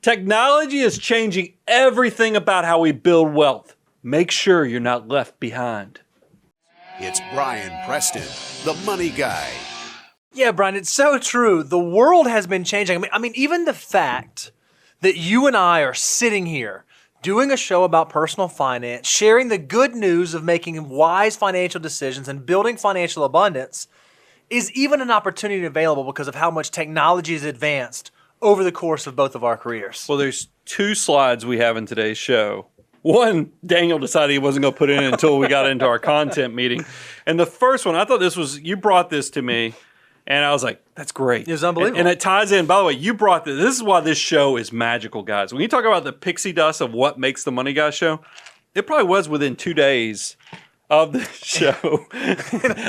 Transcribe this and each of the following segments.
Technology is changing everything about how we build wealth. Make sure you're not left behind. It's Brian Preston, the money guy. Yeah, Brian, it's so true. The world has been changing. I mean, even the fact that you and I are sitting here doing a show about personal finance, sharing the good news of making wise financial decisions and building financial abundance is even an opportunity available because of how much technology has advanced over the course of both of our careers. Well, there's 2 slides we have in today's show. One, Daniel decided he wasn't going to put in until we got into our content meeting. And the first one, I thought you brought this to me, and I was like, that's great. It was unbelievable. And it ties in. By the way, you brought this. This is why this show is magical, guys. When you talk about the pixie dust of what makes the Money Guy show, it probably was within 2 days of the show.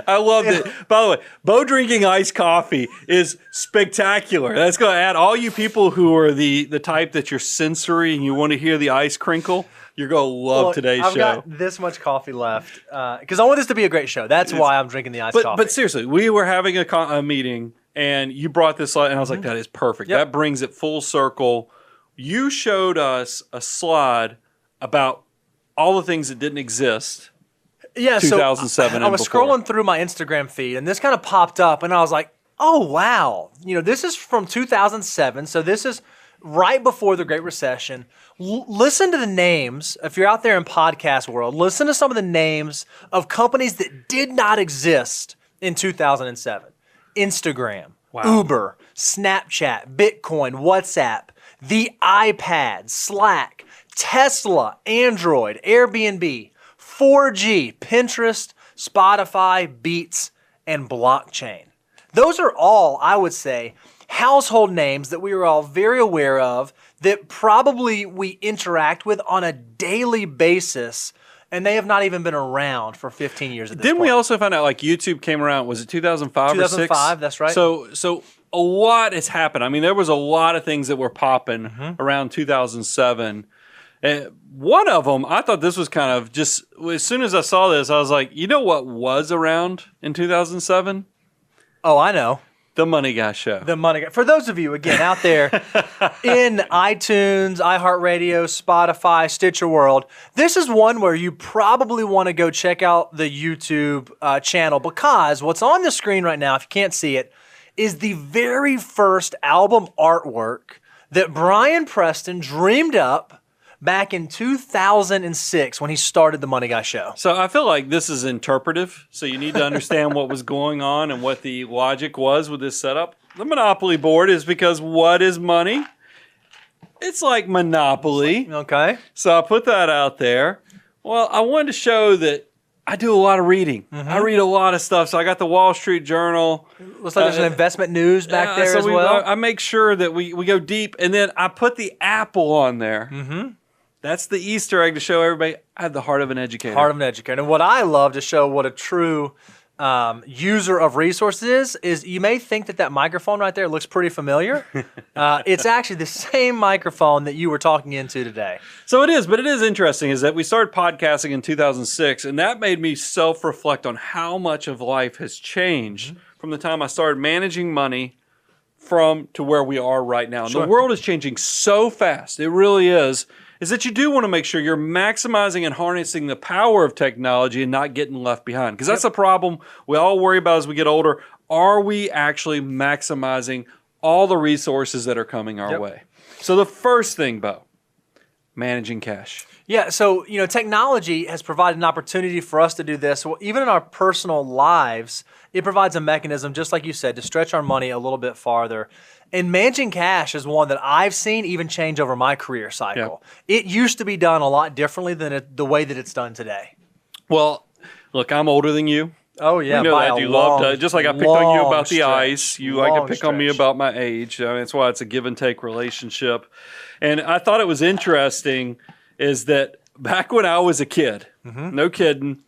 I loved it. By the way, Bo drinking iced coffee is spectacular. That's going to add all you people who are the type that you're sensory and you want to hear the ice crinkle. You're going to love today's show. I've got this much coffee left because I want this to be a great show. That's why I'm drinking the iced coffee. But seriously, we were having a meeting and you brought this slide and I was like, that is perfect. That brings it full circle. You showed us a slide about all the things that didn't exist. Yeah, 2007 so I was before. scrolling through my Instagram feed, and this kind of popped up, and I was like, oh, wow. This is from 2007, so this is right before the Great Recession. Listen to the names, if you're out there in podcast world, listen to some of the names of companies that did not exist in 2007. Instagram, Uber, Snapchat, Bitcoin, WhatsApp, the iPad, Slack, Tesla, Android, Airbnb, 4G, Pinterest, Spotify, Beats, and blockchain. Those are all, I would say, household names that we are all very aware of that probably we interact with on a daily basis, and they have not even been around for 15 years at this point. Didn't we also find out like YouTube came around, was it 2005 or 6? 2005, that's right. So a lot has happened. I mean, there was a lot of things that were popping around 2007. And one of them, I thought this was kind of just, as soon as I saw this, I was like, you know what was around in 2007? Oh, I know. The Money Guy Show. The Money Guy. For those of you, again, out there in iTunes, iHeartRadio, Spotify, Stitcher World, this is one where you probably want to go check out the YouTube channel because what's on the screen right now, if you can't see it, is the very first album artwork that Brian Preston dreamed up back in 2006 when he started the Money Guy Show. So I feel like this is interpretive, so you need to understand what was going on and what the logic was with this setup. The Monopoly board is because what is money? It's like Monopoly. Okay. So I put that out there. Well, I wanted to show that I do a lot of reading. I read a lot of stuff. So I got the Wall Street Journal. Looks like there's an investment news back there as well. I make sure that we go deep. And then I put the Apple on there. That's the Easter egg to show everybody I have the heart of an educator. Heart of an educator. And what I love to show what a true user of resources is you may think that microphone right there looks pretty familiar. It's actually the same microphone that you were talking into today. So it is, but it is interesting is that we started podcasting in 2006, and that made me self-reflect on how much of life has changed from the time I started managing money to where we are right now. And the world is changing so fast. It really is that you do want to make sure you're maximizing and harnessing the power of technology and not getting left behind. Because that's a problem we all worry about as we get older. Are we actually maximizing all the resources that are coming our way? So the first thing, Bo, managing cash. Yeah, so technology has provided an opportunity for us to do this. Well, even in our personal lives, it provides a mechanism, just like you said, to stretch our money a little bit farther. And managing cash is one that I've seen even change over my career cycle. It used to be done a lot differently than the way that it's done today. Well, look, I'm older than you. Oh, yeah. You know that. You love to, just like I picked on you about the ice, you like to pick on me about my age. I mean, that's why it's a give and take relationship. And I thought it was interesting is that back when I was a kid, no kidding,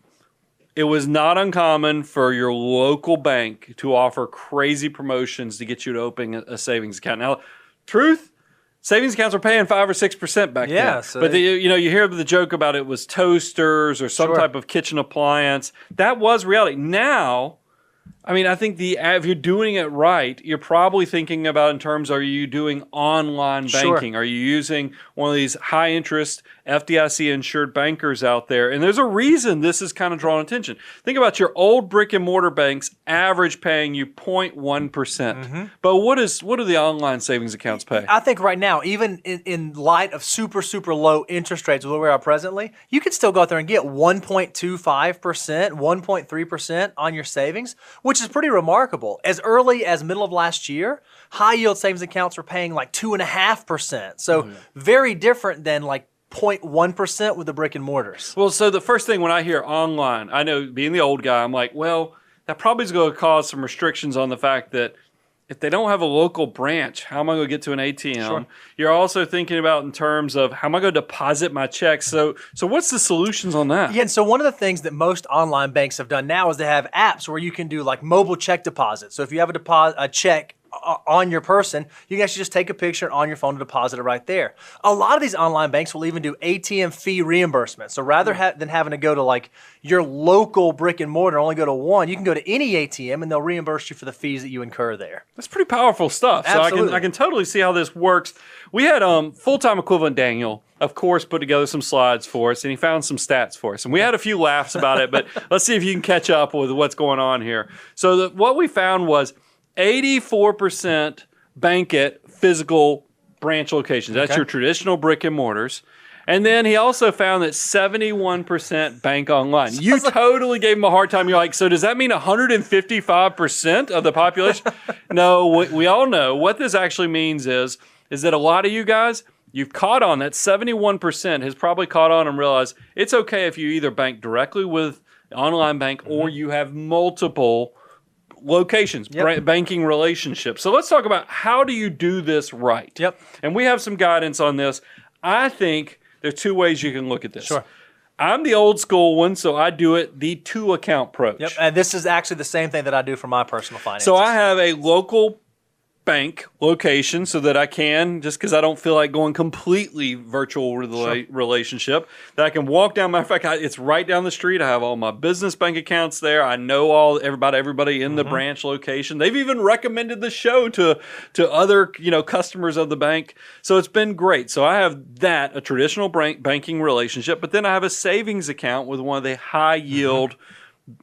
it was not uncommon for your local bank to offer crazy promotions to get you to open a savings account. Now, truth, savings accounts were paying 5 or 6% back then. So but you hear the joke about it was toasters or some type of kitchen appliance. That was reality. Now, I mean, I think if you're doing it right, you're probably thinking about in terms, are you doing online banking? Sure. Are you using one of these high interest FDIC insured bankers out there? And there's a reason this is kind of drawing attention. Think about your old brick and mortar banks average paying you 0.1%. Mm-hmm. But what do the online savings accounts pay? I think right now, even in light of super, super low interest rates where we are presently, you can still go out there and get 1.25%, 1.3% on your savings, which is pretty remarkable. As early as middle of last year, high yield savings accounts were paying like 2.5%. So very different than like 0.1% with the brick and mortars. Well, so the first thing when I hear online, I know being the old guy, I'm like, well, that probably is going to cause some restrictions on the fact that if they don't have a local branch, how am I going to get to an ATM? Sure. You're also thinking about in terms of how am I going to deposit my checks? So what's the solutions on that? Yeah, and so one of the things that most online banks have done now is they have apps where you can do like mobile check deposits. So if you have a check on your person, you can actually just take a picture on your phone to deposit it right there. A lot of these online banks will even do ATM fee reimbursement. So rather than having to go to like your local brick and mortar, only go to one, you can go to any ATM and they'll reimburse you for the fees that you incur there. That's pretty powerful stuff. Absolutely. So I can totally see how this works. We had full-time equivalent Daniel, of course, put together some slides for us, and he found some stats for us. And we had a few laughs about it, but let's see if you can catch up with what's going on here. So what we found was 84% bank at physical branch locations. That's your traditional brick and mortars. And then he also found that 71% bank online. You totally gave him a hard time. You're like, so does that mean 155% of the population? No, we all know what this actually means is that a lot of you guys, you've caught on that 71% has probably caught on and realized it's okay if you either bank directly with online bank or you have multiple locations, banking relationships. So let's talk about how do you do this right? Yep. And we have some guidance on this. I think there are two ways you can look at this. Sure. I'm the old school one, so I do it the two account approach. Yep. And this is actually the same thing that I do for my personal finances. So I have a local bank location so that I can, just because I don't feel like going completely virtual relationship, that I can walk down. Matter of fact, it's right down the street. I have all my business bank accounts there. I know everybody in the branch location. They've even recommended the show to other customers of the bank. So it's been great. So I have a traditional banking relationship, but then I have a savings account with one of the high yield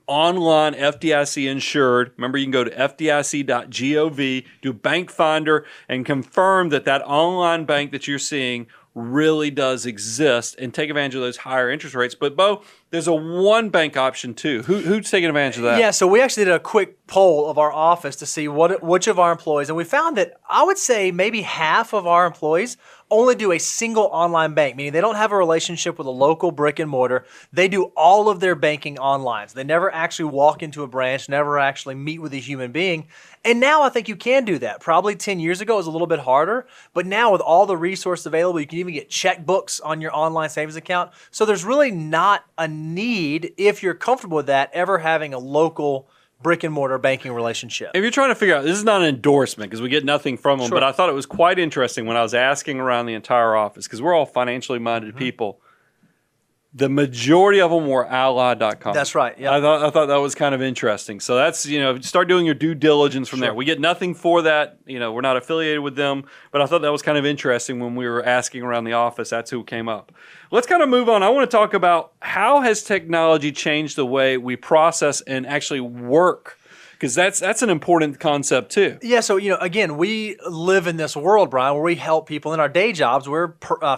online FDIC insured. Remember, you can go to fdic.gov, do Bank Finder, and confirm that online bank that you're seeing really does exist and take advantage of those higher interest rates. But Bo, there's a one bank option too. Who's taking advantage of that? Yeah, so we actually did a quick poll of our office to see which of our employees, and we found that I would say maybe half of our employees only do a single online bank, meaning they don't have a relationship with a local brick and mortar. They do all of their banking online. So they never actually walk into a branch, never actually meet with a human being. And now I think you can do that. Probably 10 years ago it was a little bit harder, but now with all the resources available, you can even get checkbooks on your online savings account. So there's really not a need, if you're comfortable with that, ever having a local brick and mortar banking relationship. If you're trying to figure out, this is not an endorsement because we get nothing from them, but I thought it was quite interesting when I was asking around the entire office, because we're all financially minded people. The majority of them were ally.com. That's right. Yeah. I thought that was kind of interesting. So that's, start doing your due diligence from there. We get nothing for that. We're not affiliated with them, but I thought that was kind of interesting when we were asking around the office. That's who came up. Let's kind of move on. I want to talk about how has technology changed the way we process and actually work, because that's an important concept too. Yeah, so again, we live in this world, Brian, where we help people in our day jobs. We're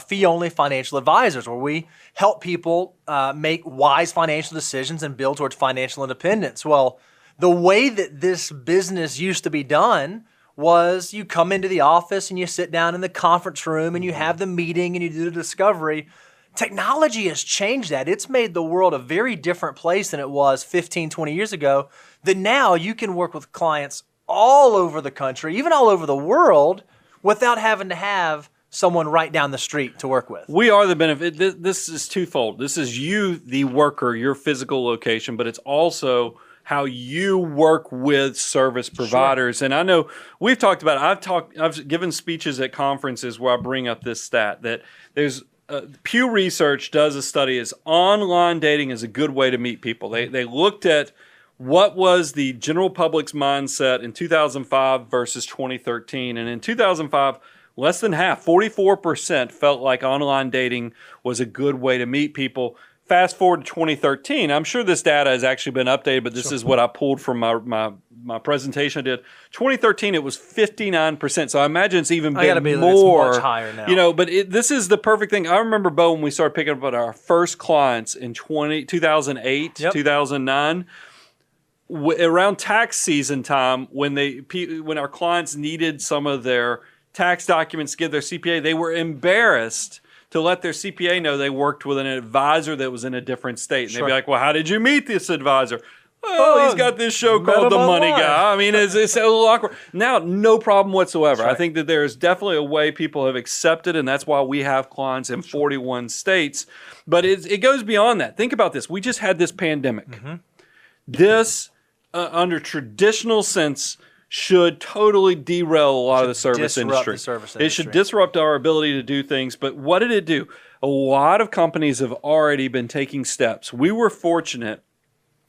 fee-only financial advisors, where we help people make wise financial decisions and build towards financial independence. Well, the way that this business used to be done was you come into the office and you sit down in the conference room and you have the meeting and you do the discovery. Technology has changed that. It's made the world a very different place than it was 15, 20 years ago, that now you can work with clients all over the country, even all over the world, without having to have someone right down the street to work with. We are the benefit. This is twofold. This is you, the worker, your physical location, but it's also how you work with service providers. Sure. And I know we've talked about it. I've given speeches at conferences where I bring up this stat that there's Pew Research does a study is online dating is a good way to meet people. They looked at what was the general public's mindset in 2005 versus 2013? And in 2005, less than half, 44%, felt like online dating was a good way to meet people. Fast forward to 2013, I'm sure this data has actually been updated, but this is what I pulled from my presentation I did. 2013, it was 59%. So I imagine it's even been more. It's much higher now. But this is the perfect thing. I remember, Bo, when we started picking up our first clients in 2008, 2009, around tax season time, when our clients needed some of their tax documents to give their CPA, they were embarrassed to let their CPA know they worked with an advisor that was in a different state. And they'd be like, well, how did you meet this advisor? Oh, he's got this show called The Money Guy. I mean, it's a little awkward. Now, no problem whatsoever. Right. I think that there's definitely a way people have accepted, and that's why we have clients in 41 states. But it goes beyond that. Think about this. We just had this pandemic. This, under traditional sense, should totally derail a lot of the service industry. It should disrupt our ability to do things. But what did it do? A lot of companies have already been taking steps. We were fortunate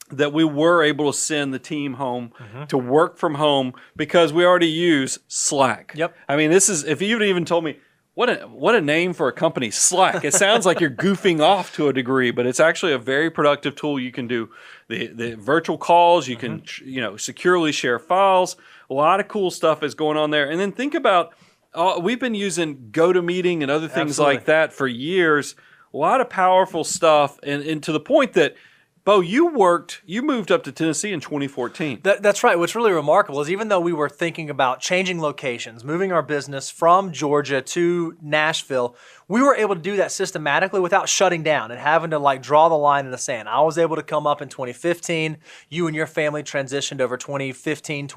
that we were able to send the team home to work from home because we already use Slack. Yep. I mean, this is, if you even told me, what a name for a company, Slack. It sounds like you're goofing off to a degree, but it's actually a very productive tool. You can do the virtual calls. You can securely share files. A lot of cool stuff is going on there. And then think about, we've been using GoToMeeting and other things like that for years. A lot of powerful stuff, and to the point that, Bo, you moved up to Tennessee in 2014. That's right. What's really remarkable is even though we were thinking about changing locations, moving our business from Georgia to Nashville, we were able to do that systematically without shutting down and having to draw the line in the sand. I was able to come up in 2015. You and your family transitioned over 2015,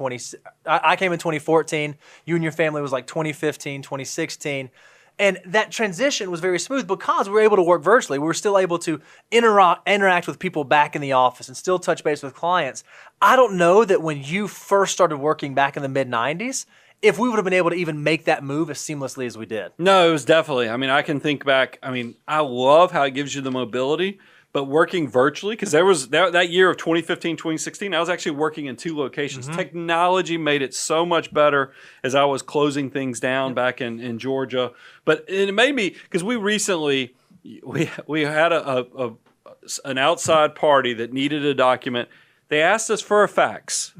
I came in 2014. You and your family was 2015, 2016. And that transition was very smooth because we were able to work virtually. We were still able to interact with people back in the office and still touch base with clients. I don't know that when you first started working back in the mid-90s, if we would have been able to even make that move as seamlessly as we did. No, it was definitely. I mean, I can think back. I mean, I love how it gives you the mobility. But working virtually, because there was that year of 2015, 2016, I was actually working in 2 locations. Technology made it so much better as I was closing things down back in Georgia. But it made me, because we recently, we had an outside party that needed a document. They asked us for a fax.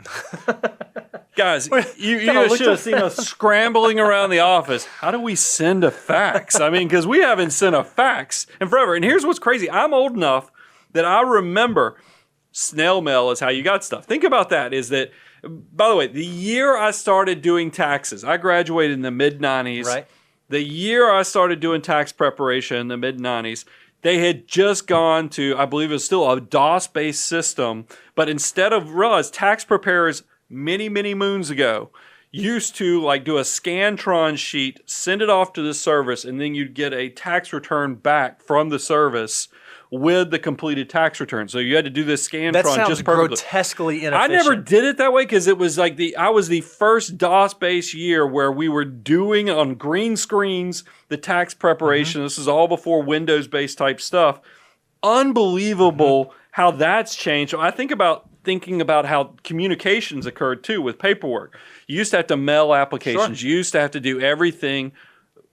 Guys, you should have seen us scrambling around the office. How do we send a fax? I mean, because we haven't sent a fax in forever. And here's what's crazy. I'm old enough that I remember snail mail is how you got stuff. Think about that. Is that, by the way, the year I started doing taxes, I graduated in the mid-90s. Right. The year I started doing tax preparation in the mid-90s, they had just gone to, I believe it was still a DOS-based system, but instead of, realize tax preparers many, many moons ago used to do a Scantron sheet, send it off to the service, and then you'd get a tax return back from the service with the completed tax return. So you had to do this Scantron just perfectly. Grotesquely inefficient. I never did it that way because it was I was the first DOS-based year where we were doing on green screens the tax preparation. This is all before Windows-based type stuff. Unbelievable how that's changed. So I thinking about how communications occurred too with paperwork. You used to have to mail applications. You used to have to do everything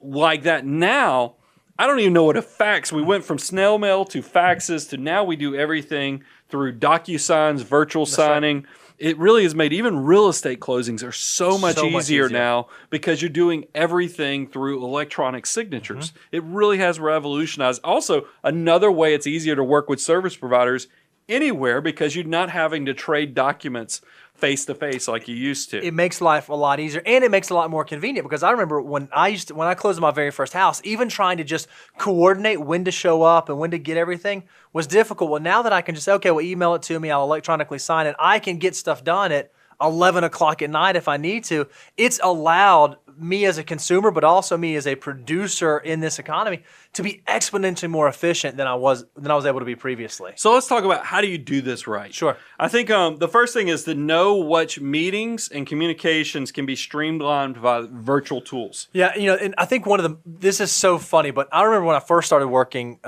like that. Now, I don't even know what a fax. We went from snail mail to faxes to now we do everything through DocuSigns, virtual signing. Right. It really has made even real estate closings are so much easier now because you're doing everything through electronic signatures. It really has revolutionized. Also, another way it's easier to work with service providers anywhere because you're not having to trade documents face to face like you used to. It makes life a lot easier and it makes it a lot more convenient because I remember when I closed my very first house, even trying to just coordinate when to show up and when to get everything was difficult. Well, now that I can just say, okay, well, email it to me, I'll electronically sign it, I can get stuff done at 11 o'clock at night if I need to. It's allowed me as a consumer, but also me as a producer in this economy to be exponentially more efficient than I was able to be previously. So let's talk about how do you do this right? Sure. I think the first thing is to know which meetings and communications can be streamlined by virtual tools. Yeah, and I think this is so funny, but I remember when I first started working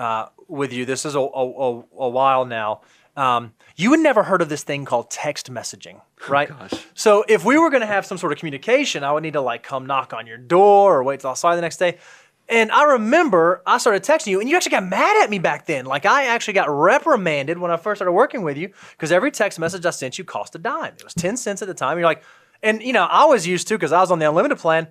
with you, this is a while now, You had never heard of this thing called text messaging, right? gosh. So if we were going to have some sort of communication, I would need to like come knock on your door or wait till I saw you the next day. And I remember I started texting you, and you actually got mad at me back then. Like I actually got reprimanded when I first started working with you because every text message I sent you cost a dime. It was 10 cents at the time. And you're like, and I was used to, because I was on the unlimited plan.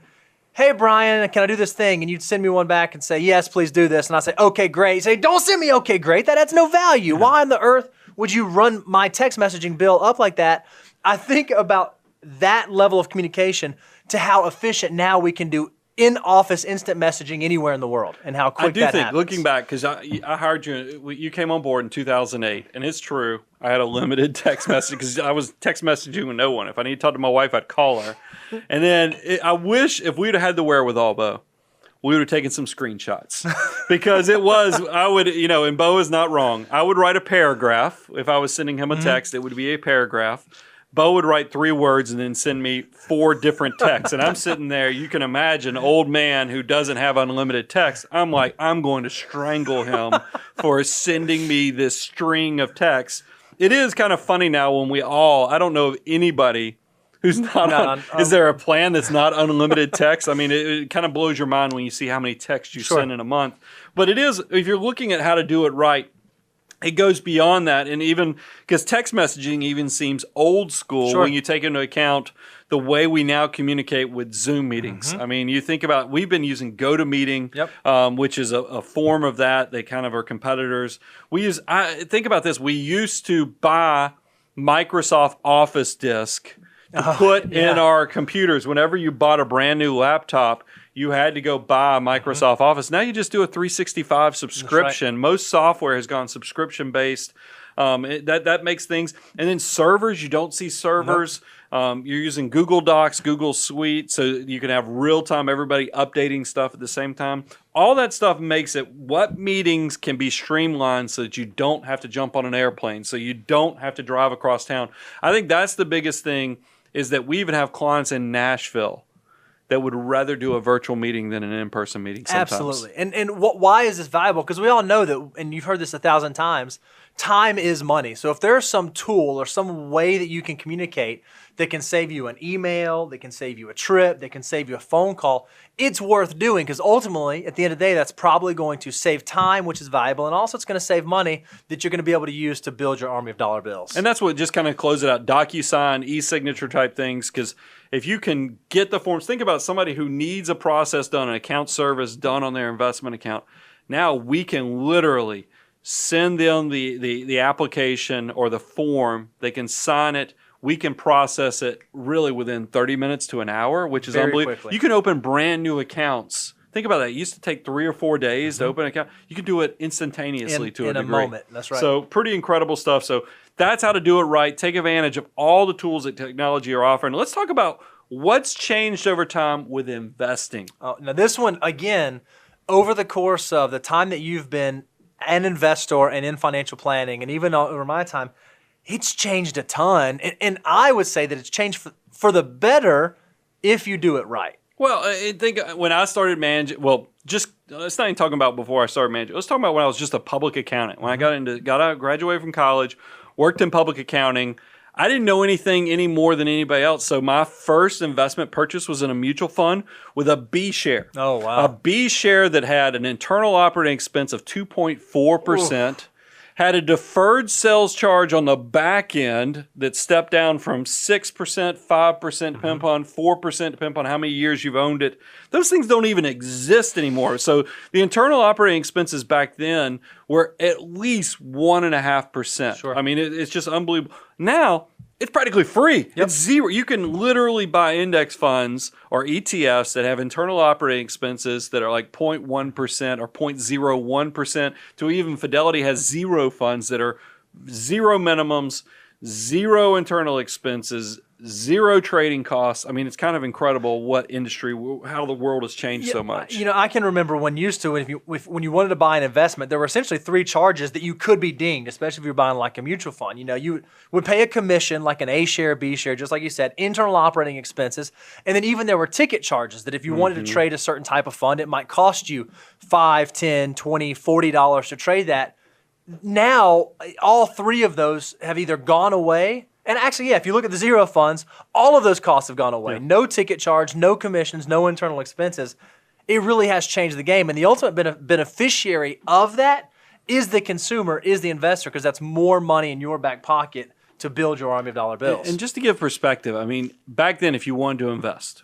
Hey, Brian, can I do this thing? And you'd send me one back and say, yes, please do this. And I'd say, okay, great. You'd say, don't send me okay, great. That adds no value. Why on the earth would you run my text messaging bill up like that? I think about that level of communication to how efficient now we can do in-office instant messaging anywhere in the world and how quick I do that think, happens. looking back, because I hired you, you came on board in 2008, and it's true. I had a limited text message because I was text messaging with no one. If I needed to talk to my wife, I'd call her. And then I wish if we'd have had the wherewithal, Bo, we would have taken some screenshots because I would, and Bo is not wrong. I would write a paragraph. If I was sending him a text, it would be a paragraph. Bo would write 3 words and then send me 4 different texts. And I'm sitting there, you can imagine, old man who doesn't have unlimited text. I'm like, I'm going to strangle him for sending me this string of texts. It is kind of funny now when I don't know of anybody who's not is there a plan that's not unlimited text? I mean, it kind of blows your mind when you see how many texts you send in a month. But it is, if you're looking at how to do it right, it goes beyond that, and even because text messaging even seems old school when you take into account the way we now communicate with Zoom meetings. I mean, you think about, we've been using GoToMeeting, which is a form of that. They kind of are competitors. Think about this. We used to buy Microsoft Office disk to put in our computers. Whenever you bought a brand new laptop, you had to go buy Microsoft Office. Now you just do a 365 subscription. Right. Most software has gone subscription-based. That makes things. And then servers, you don't see servers. You're using Google Docs, Google Suite, so you can have real-time everybody updating stuff at the same time. All that stuff makes it what meetings can be streamlined so that you don't have to jump on an airplane, so you don't have to drive across town. I think that's the biggest thing, is that we even have clients in Nashville that would rather do a virtual meeting than an in-person meeting sometimes. Absolutely. And why is this valuable? Because we all know that, and you've heard this 1,000 times, time is money. So if there's some tool or some way that you can communicate that can save you an email, that can save you a trip, that can save you a phone call, it's worth doing, because ultimately, at the end of the day, that's probably going to save time, which is valuable, and also it's going to save money that you're going to be able to use to build your army of dollar bills. And that's what just kind of closes it out. DocuSign, e-signature type things, because if you can get the forms, think about somebody who needs a process done, an account service done on their investment account. Now we can literally send them the application or the form. They can sign it. We can process it really within 30 minutes to an hour, which is unbelievable. Quickly. You can open brand new accounts. Think about that. It used to take 3 or 4 days to open an account. You can do it instantaneously to a degree. In a moment. That's right. So pretty incredible stuff. So that's how to do it right. Take advantage of all the tools that technology are offering. Let's talk about what's changed over time with investing. Now this one, again, over the course of the time that you've been an investor and in financial planning, and even over my time, it's changed a ton. And I would say that it's changed for the better if you do it right. Well, I think when I started managing, let's not even talking about before I started managing. Let's talk about when I was just a public accountant. When I got out, graduated from college, worked in public accounting, I didn't know anything any more than anybody else. So my first investment purchase was in a mutual fund with a B share. Oh, wow. A B share that had an internal operating expense of 2.4%. Had a deferred sales charge on the back end that stepped down from 6%, 5%, depending upon 4%, depending upon how many years you've owned it. Those things don't even exist anymore. So the internal operating expenses back then were at least 1.5%. Sure. I mean, it's just unbelievable. Now, it's practically free. Yep. It's zero. You can literally buy index funds or ETFs that have internal operating expenses that are like 0.1% or 0.01%, to even Fidelity has zero funds that are zero minimums, zero internal expenses, zero trading costs. I mean, it's kind of incredible what how the world has changed so much. I can remember when when you wanted to buy an investment, there were essentially 3 charges that you could be dinged, especially if you're buying like a mutual fund. You would pay a commission, like an A share, B share, just like you said, internal operating expenses, and then even there were ticket charges that if you wanted to trade a certain type of fund, it might cost you $5, $10, $20, $40 to trade that. now all three of those have either gone away. And actually, yeah, if you look at the zero funds, all of those costs have gone away. Yeah. No ticket charge, no commissions, no internal expenses. It really has changed the game. And the ultimate beneficiary of that is the consumer, is the investor, because that's more money in your back pocket to build your army of dollar bills. And just to give perspective, I mean, back then, if you wanted to invest,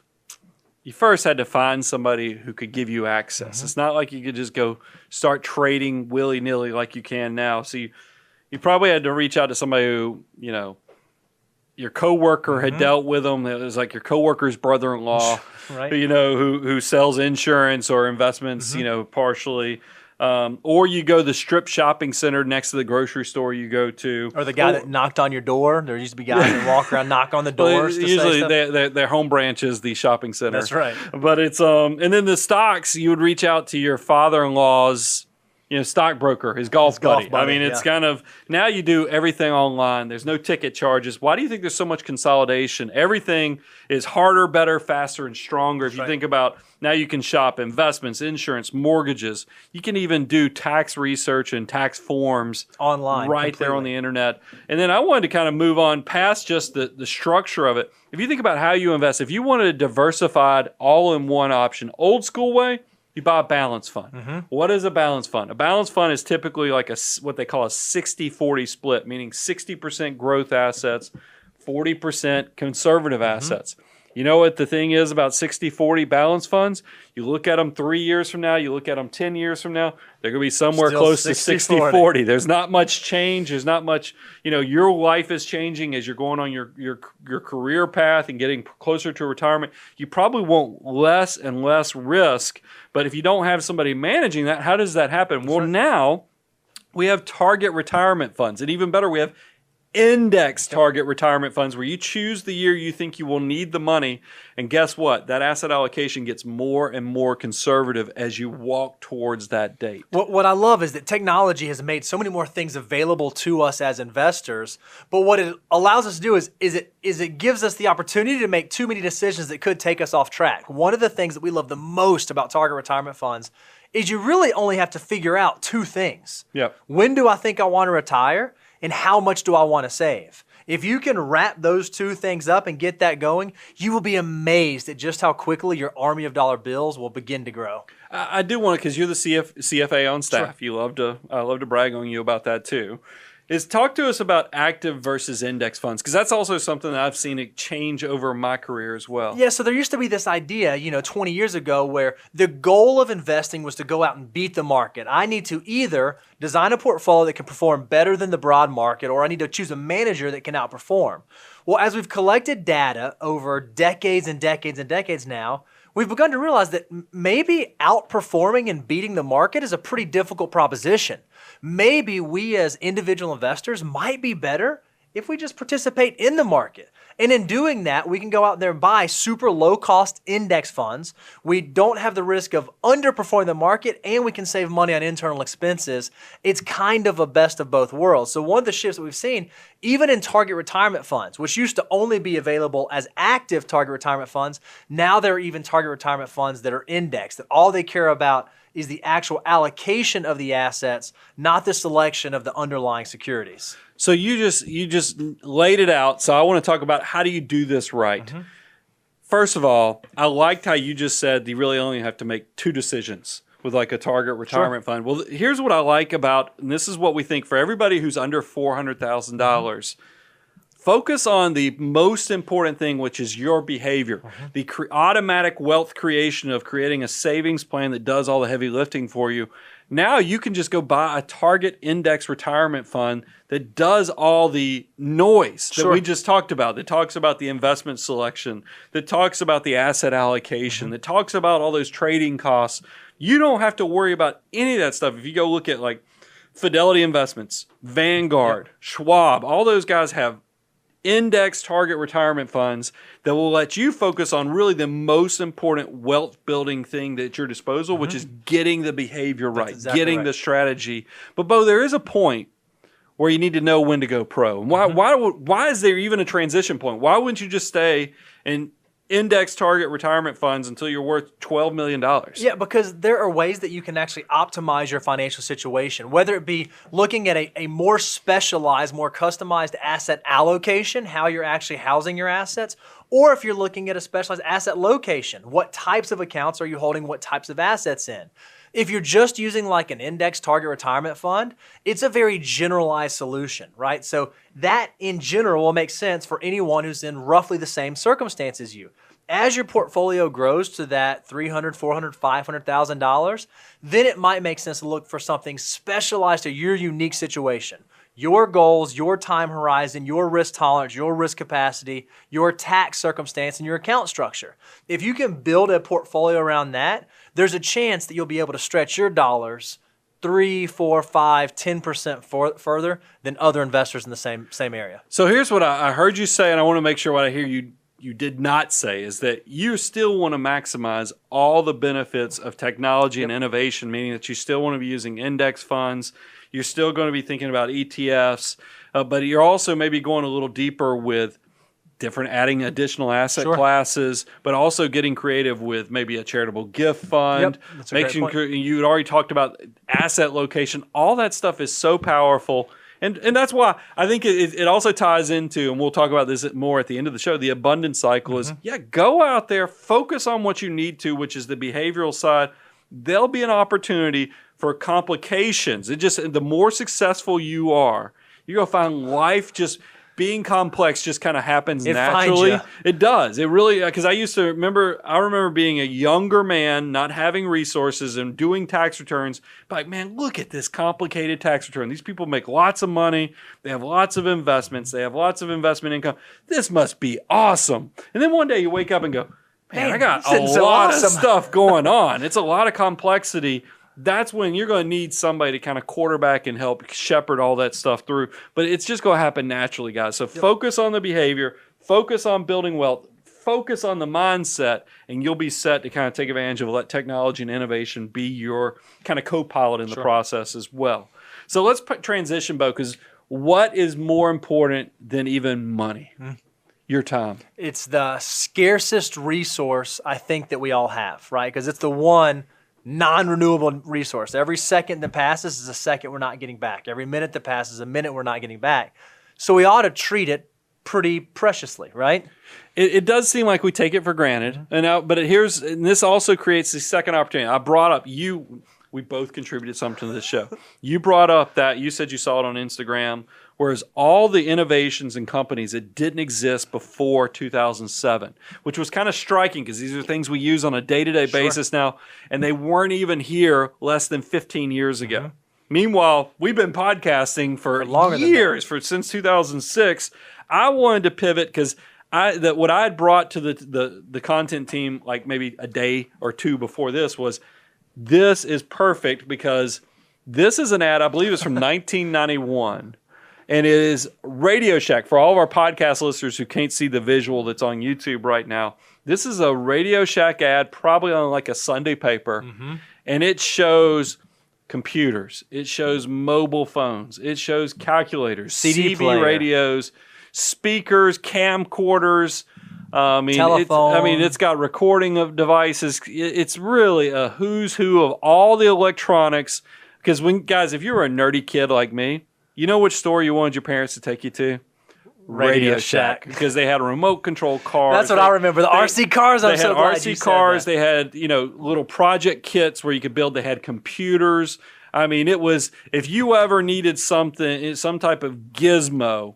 you first had to find somebody who could give you access. It's not like you could just go start trading willy-nilly like you can now. So you probably had to reach out to somebody who, your coworker had dealt with them. It was like your coworker's brother-in-law, Right. who sells insurance or investments, partially. Or you go to the strip shopping center next to the grocery store you go to. Or the guy that knocked on your door. There used to be guys that walk around, knock on the doors. to say Usually stuff. their home branch is the shopping center. That's right. But it's and then the stocks, you would reach out to your father-in-law's stockbroker, his golf buddy. I mean, it's kind of, now you do everything online. There's no ticket charges. Why do you think there's so much consolidation? Everything is harder, better, faster, and stronger. If you think about, now you can shop investments, insurance, mortgages. You can even do tax research and tax forms Online, right there on the internet. And then I wanted to kind of move on past just the structure of it. If you think about how you invest, if you wanted a diversified all-in-one option, old school way, you buy a balance fund. What is a balance fund? A balance fund is typically like what they call a 60-40 split, meaning 60% growth assets, 40% conservative assets. You know what the thing is about 60-40 balance funds? You look at them 3 years from now, you look at them 10 years from now, they're going to be somewhere Still close to 60-40. 60-40. There's not much change. There's not much, your life is changing as you're going on your career path and getting closer to retirement. You probably want less and less risk. But if you don't have somebody managing that, how does that happen? Well, now we have target retirement funds. And even better, we have index target retirement funds where you choose the year you think you will need the money. And guess what? That asset allocation gets more and more conservative as you walk towards that date. What I love is that technology has made so many more things available to us as investors. But what it allows us to do is it gives us the opportunity to make too many decisions that could take us off track. One of the things that we love the most about target retirement funds is you really only have to figure out two things. Yep. When do I think I want to retire? And how much do I want to save? If you can wrap those two things up and get that going, you will be amazed at just how quickly your army of dollar bills will begin to grow. I do want to, because you're the CFA on staff. Sure. I love to brag on you about that too. Is talk to us about active versus index funds, because that's also something that I've seen it change over my career as well. Yeah, so there used to be this idea, 20 years ago where the goal of investing was to go out and beat the market. I need to either design a portfolio that can perform better than the broad market, or I need to choose a manager that can outperform. Well, as we've collected data over decades and decades and decades now, we've begun to realize that maybe outperforming and beating the market is a pretty difficult proposition. Maybe we as individual investors might be better if we just participate in the market. And in doing that, we can go out there and buy super low-cost index funds. We don't have the risk of underperforming the market, and we can save money on internal expenses. It's kind of a best of both worlds. So one of the shifts that we've seen, even in target retirement funds, which used to only be available as active target retirement funds, now there are even target retirement funds that are indexed, that all they care about is the actual allocation of the assets, not the selection of the underlying securities. So you just laid it out. So I want to talk about, how do you do this right? First of all, I liked how you just said you really only have to make two decisions with like a target retirement fund. Well, here's what I like about, and this is what we think for everybody who's under $400,000. Focus on the most important thing, which is your behavior. The automatic wealth creation of creating a savings plan that does all the heavy lifting for you. Now you can just go buy a target index retirement fund that does all the noise that we just talked about, that talks about the investment selection, that talks about the asset allocation, that talks about all those trading costs. You don't have to worry about any of that stuff. If you go look at like Fidelity Investments, Vanguard, Schwab, all those guys have index target retirement funds that will let you focus on really the most important wealth building thing at your disposal, which is getting the behavior right, getting the strategy. But Bo, there is a point where you need to know when to go pro. And why is there even a transition point? Why wouldn't you just stay and index target retirement funds until you're worth $12 million. Yeah, because there are ways that you can actually optimize your financial situation, whether it be looking at a more specialized, more customized asset allocation, how you're actually housing your assets, or if you're looking at a specialized asset location, what types of accounts are you holding, what types of assets in. If you're just using like an index target retirement fund, it's a very generalized solution, right? So that in general will make sense for anyone who's in roughly the same circumstance as you. As your portfolio grows to that $300,000, $400,000, $500,000, then it might make sense to look for something specialized to your unique situation. Your goals, your time horizon, your risk tolerance, your risk capacity, your tax circumstance, and your account structure. If you can build a portfolio around that, there's a chance that you'll be able to stretch your dollars 3, 4, 5, 10% further than other investors in the same area. So here's what I heard you say, and I want to make sure what I hear you did not say is that you still want to maximize all the benefits of technology and innovation, meaning that you still want to be using index funds. You're still going to be thinking about ETFs, but you're also maybe going a little deeper with adding additional asset classes, but also getting creative with maybe a charitable gift fund. Yep, that's a great point. You had already talked about asset location. All that stuff is so powerful. And that's why I think it also ties into, and we'll talk about this more at the end of the show, the abundance cycle is, go out there, focus on what you need to, which is the behavioral side. There'll be an opportunity for complications. The more successful you are, you're going to find life just being complex just kind of happens naturally. It does. It really, because I remember being a younger man, not having resources and doing tax returns. But like, man, look at this complicated tax return. These people make lots of money. They have lots of investments. They have lots of investment income. This must be awesome. And then one day you wake up and go, man, I got a lot of stuff going on. It's a lot of complexity. That's when you're going to need somebody to kind of quarterback and help shepherd all that stuff through. But it's just going to happen naturally, guys. So focus on the behavior, focus on building wealth, focus on the mindset, and you'll be set to kind of take advantage of let technology and innovation be your kind of co-pilot in the process as well. So let's transition, Bo, because what is more important than even money? Your time. It's the scarcest resource I think that we all have, right? Because it's the one non-renewable resource. Every second that passes is a second we're not getting back. Every minute that passes is a minute we're not getting back. So we ought to treat it pretty preciously, right? It does seem like we take it for granted. And this also creates the second opportunity. I brought up we both contributed something to this show. You brought up that you said you saw it on Instagram, whereas all the innovations and companies that didn't exist before 2007, which was kind of striking because these are things we use on a day-to-day basis now, and they weren't even here less than 15 years ago. Meanwhile, we've been podcasting for years, since 2006. I wanted to pivot because what I had brought to the content team, like maybe a day or two before this is perfect because this is an ad, I believe it's from 1991. And it is Radio Shack. For all of our podcast listeners who can't see the visual that's on YouTube right now, this is a Radio Shack ad, probably on like a Sunday paper. And it shows computers. It shows mobile phones. It shows calculators, CD CB player. radios, speakers, camcorders. Telephone. It's got recording of devices. It's really a who's who of all the electronics. Because if you were a nerdy kid like me, you know which store you wanted your parents to take you to? Radio Shack. Because they had remote control cars. That's what I remember. The RC cars. They had RC cars. They had, little project kits where you could build. They had computers. I mean, it was, if you ever needed something, some type of gizmo,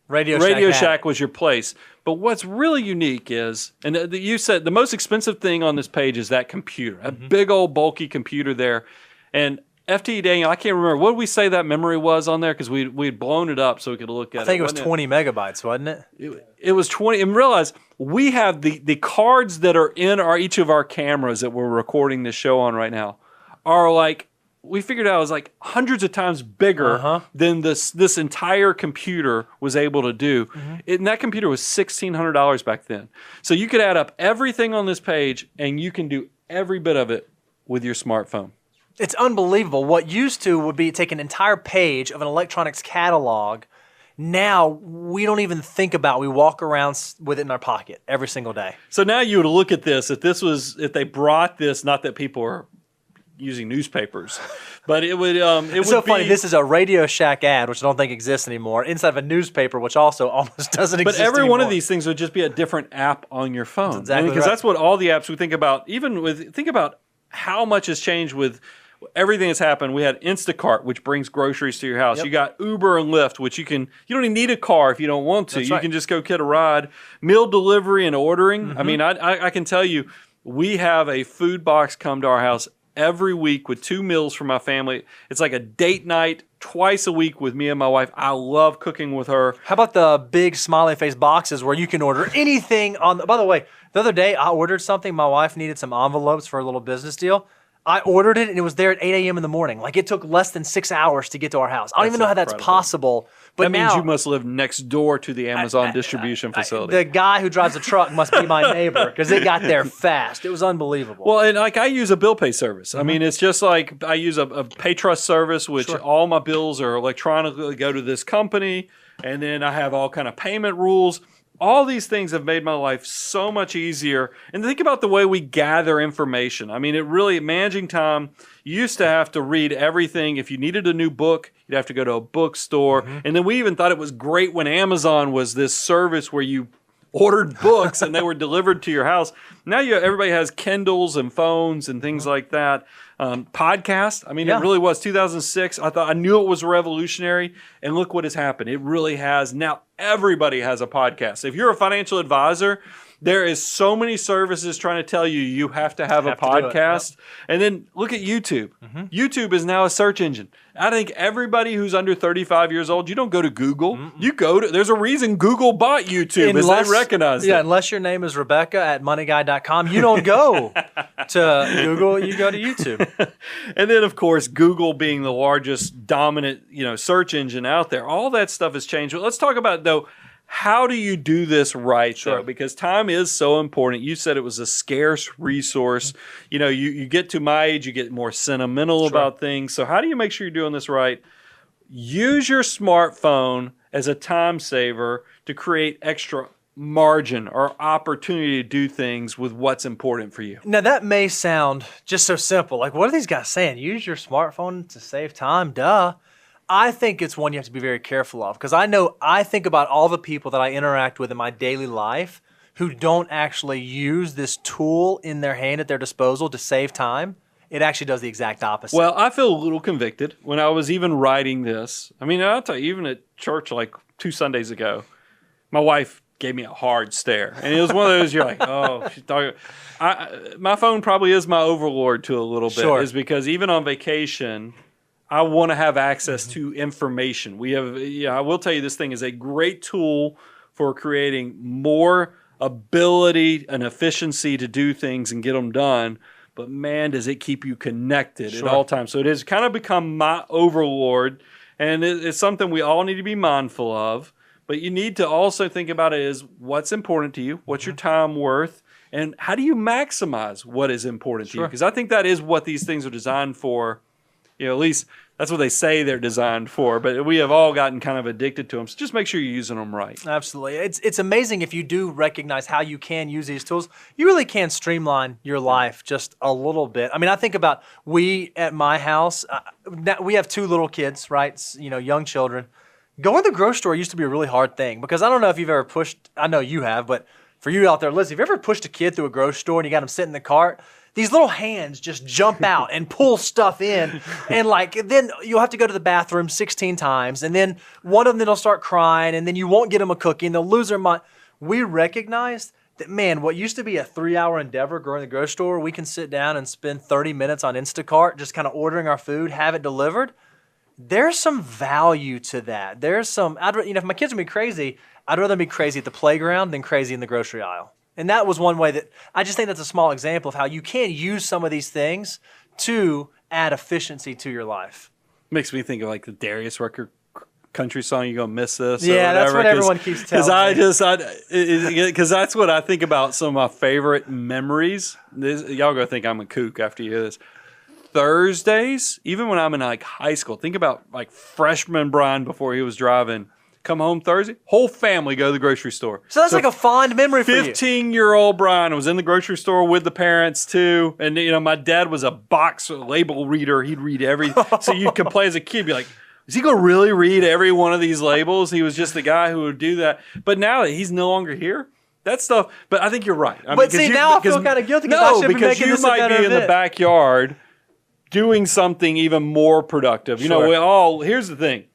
Radio Shack was your place. But what's really unique is, and you said the most expensive thing on this page is that computer, a big old bulky computer there. And FT Daniel, I can't remember. What did we say that memory was on there? Because we'd blown it up so we could look at it. I think it was 20 megabytes, wasn't it? It was 20. And realize we have the cards that are in each of our cameras that we're recording this show on right now are like, we figured out it was like hundreds of times bigger than this entire computer was able to do. And that computer was $1,600 back then. So you could add up everything on this page and you can do every bit of it with your smartphone. It's unbelievable. What used to would be take an entire page of an electronics catalog Now we don't even think about. We walk around with it in our pocket every single day. So now you would look at this, if they brought this, not that people are using newspapers, but it would It's so funny. This is a Radio Shack ad, which I don't think exists anymore, inside of a newspaper, which also almost doesn't exist But every anymore. one of these things would just be a different app on your phone. That's exactly because right. that's what all the apps we think about. Think about how much has changed with everything that's happened. We had Instacart, which brings groceries to your house. Yep. You got Uber and Lyft, which you don't even need a car if you don't want to. That's You right. can just go get a ride. Meal delivery and ordering. Mm-hmm. I mean, I can tell you, we have a food box come to our house every week with 2 meals for my family. It's like a date night twice a week with me and my wife. I love cooking with her. How about the big smiley face boxes where you can order anything on by the way, the other day I ordered something. My wife needed some envelopes for a little business deal. I ordered it and it was there at 8 a.m. in the morning. Like it took less than 6 hours to get to our house. I don't even know how that's incredible. possible. But That means now, you must live next door to the Amazon distribution facility. the guy who drives the truck must be my neighbor because it got there fast. It was unbelievable. Well, and like I use a bill pay service. I mean, it's just like I use a PayTrust service, which Sure. all my bills are electronically go to this company, and then I have all kind of payment rules. All these things have made my life so much easier. And think about the way we gather information. I mean, managing time, you used to have to read everything. If you needed a new book, you'd have to go to a bookstore. And then we even thought it was great when Amazon was this service where you ordered books and they were delivered to your house. Now everybody has Kindles and phones and things like that. Podcast. I mean, Yeah. It really was 2006. I knew it was revolutionary, and look what has happened. It really has. Now everybody has a podcast. If you're a financial advisor, there is so many services trying to tell you have to have a Have to do it, podcast. And then look at YouTube. YouTube is now a search engine. I think everybody who's under 35 years old, you don't go to Google. You go to. There's a reason Google bought YouTube, is they recognize it. Unless your name is Rebecca at moneyguy.com, you don't go to Google, you go to YouTube. And then, of course, Google being the largest dominant, search engine out there. All that stuff has changed. But let's talk about, though, how do you do this right, though? Because time is so important. You said it was a scarce resource. You get to my age, you get more sentimental about things. So how do you make sure you're doing this right? Use your smartphone as a time saver to create extra margin or opportunity to do things with what's important for you. Now, that may sound just so simple. Like, what are these guys saying? Use your smartphone to save time? Duh. I think it's one you have to be very careful of because I think about all the people that I interact with in my daily life who don't actually use this tool in their hand at their disposal to save time. It actually does the exact opposite. Well, I feel a little convicted when I was even writing this. I mean, I'll tell you, even at church like 2 Sundays ago, my wife gave me a hard stare. And it was one of those, you're like, oh, she's talking. My phone probably is my overlord to a little bit, Sure. is because even on vacation, I want to have access to information. I will tell you, this thing is a great tool for creating more ability and efficiency to do things and get them done. But man, does it keep you connected at all times. So it has kind of become my overlord, and it's something we all need to be mindful of. But you need to also think about it as what's important to you, what's your time worth, and how do you maximize what is important to you? Because I think that is what these things are designed for. At least that's what they say they're designed for, but we have all gotten kind of addicted to them. So just make sure you're using them right. Absolutely. It's amazing if you do recognize how you can use these tools. You really can streamline your life just a little bit. I mean, I think about we at my house, we have 2 little kids, right? Young children. Going to the grocery store used to be a really hard thing because I don't know if you've ever pushed, I know you have, but for you out there, listen, have you ever pushed a kid through a grocery store and you got him sitting in the cart? These little hands just jump out and pull stuff in. And then you'll have to go to the bathroom 16 times. And then one of them will start crying. And then you won't get them a cookie and they'll lose their mind. We recognized that, man, what used to be a 3-hour endeavor going to the grocery store, we can sit down and spend 30 minutes on Instacart just kind of ordering our food, have it delivered. There's some value to that. There's some, if my kids would be crazy, I'd rather be crazy at the playground than crazy in the grocery aisle. And that was one way that I just think that's a small example of how you can use some of these things to add efficiency to your life. Makes me think of like the Darius Rucker country song, "You Gonna Miss This." Yeah, that's what everyone keeps telling me. Because that's what I think about some of my favorite memories. Y'all gonna think I'm a kook after you hear this. Thursdays, even when I'm in like high school, think about like freshman Brian before he was driving. come home Thursday, whole family go to the grocery store. So that's like a fond memory for you. 15-year-old Brian was in the grocery store with the parents too. And, my dad was a box label reader. He'd read so you could play as a kid, be like, is he going to really read every one of these labels? He was just the guy who would do that. But now that he's no longer here, that stuff, but I think you're right. But see, now I feel kind of guilty because I should be making this a better you might be in the backyard doing something even more productive. Here's the thing.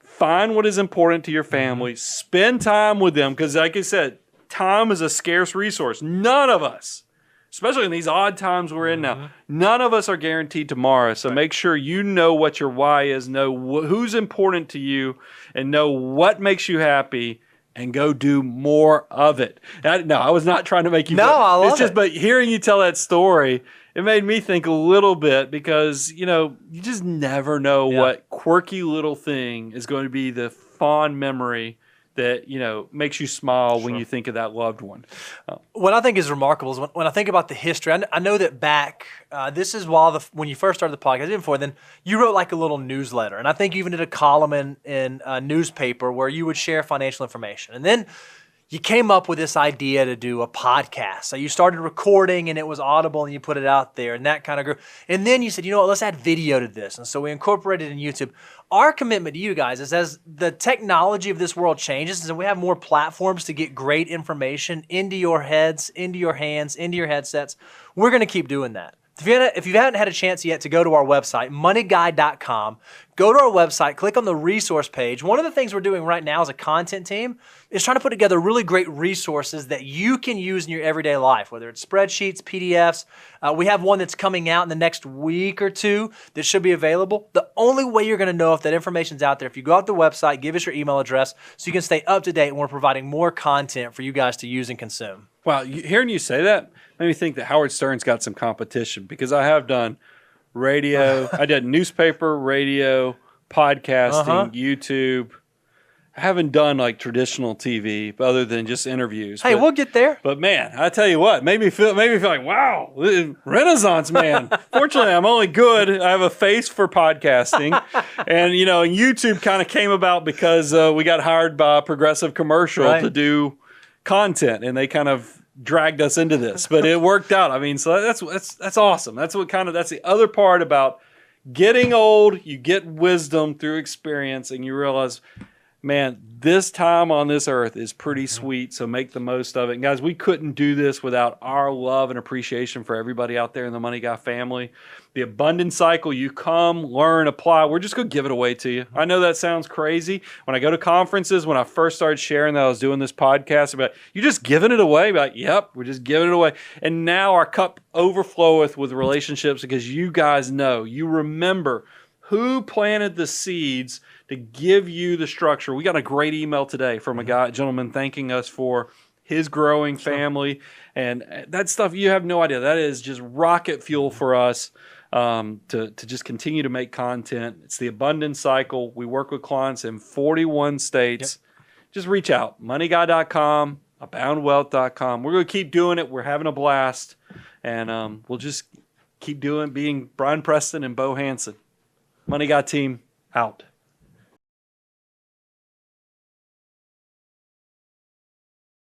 Find what is important to your family. Spend time with them because, like I said, time is a scarce resource. None of us, especially in these odd times we're in now, none of us are guaranteed tomorrow. So make sure you know what your why is, know who's important to you, and know what makes you happy, and go do more of it. I was not trying to make you. No, I love it. But hearing you tell that story, it made me think a little bit because, you just never know what quirky little thing is going to be the fond memory that, makes you smile when you think of that loved one. What I think is remarkable is when I think about the history, I know that back, this is when you first started the podcast, even before then, you wrote like a little newsletter. And I think you even did a column in a newspaper where you would share financial information. And then you came up with this idea to do a podcast. So you started recording and it was audible and you put it out there and that kind of grew. And then you said, let's add video to this. And so we incorporated it in YouTube. Our commitment to you guys is as the technology of this world changes and we have more platforms to get great information into your heads, into your hands, into your headsets, we're going to keep doing that. If you haven't had a chance yet to go to our website, moneyguy.com, go to our website, click on the resource page. One of the things we're doing right now as a content team is trying to put together really great resources that you can use in your everyday life, whether it's spreadsheets, PDFs. We have one that's coming out in the next week or two that should be available. The only way you're going to know if that information's out there, if you go out to the website, give us your email address so you can stay up to date and we're providing more content for you guys to use and consume. Wow, hearing you say that made me think that Howard Stern's got some competition because I have done radio, I did newspaper, radio, podcasting, YouTube. I haven't done like traditional TV other than just interviews. Hey, we'll get there. But man, I tell you what, made me feel like, wow, Renaissance man. Fortunately, I'm only good. I have a face for podcasting. And, and YouTube kind of came about because we got hired by Progressive Commercial to do content and they kind of dragged us into this, but it worked out. I mean, so that's awesome. That's the other part about getting old. You get wisdom through experience and you realize, man, this time on this earth is pretty sweet, so make the most of it. And guys, we couldn't do this without our love and appreciation for everybody out there in the Money Guy family. The abundance cycle, you come, learn, apply. We're just going to give it away to you. I know that sounds crazy. When I go to conferences, when I first started sharing that I was doing this podcast, about you just giving it away. Like, yep, we're just giving it away. And now our cup overfloweth with relationships because you guys know, you remember who planted the seeds to give you the structure. We got a great email today from a gentleman thanking us for his growing family. And that stuff, you have no idea. That is just rocket fuel for us to just continue to make content. It's the abundance cycle. We work with clients in 41 states. Just reach out. Moneyguy.com, aboundwealth.com. We're going to keep doing it. We're having a blast. And we'll just keep being Brian Preston and Bo Hansen. Money Guy team out.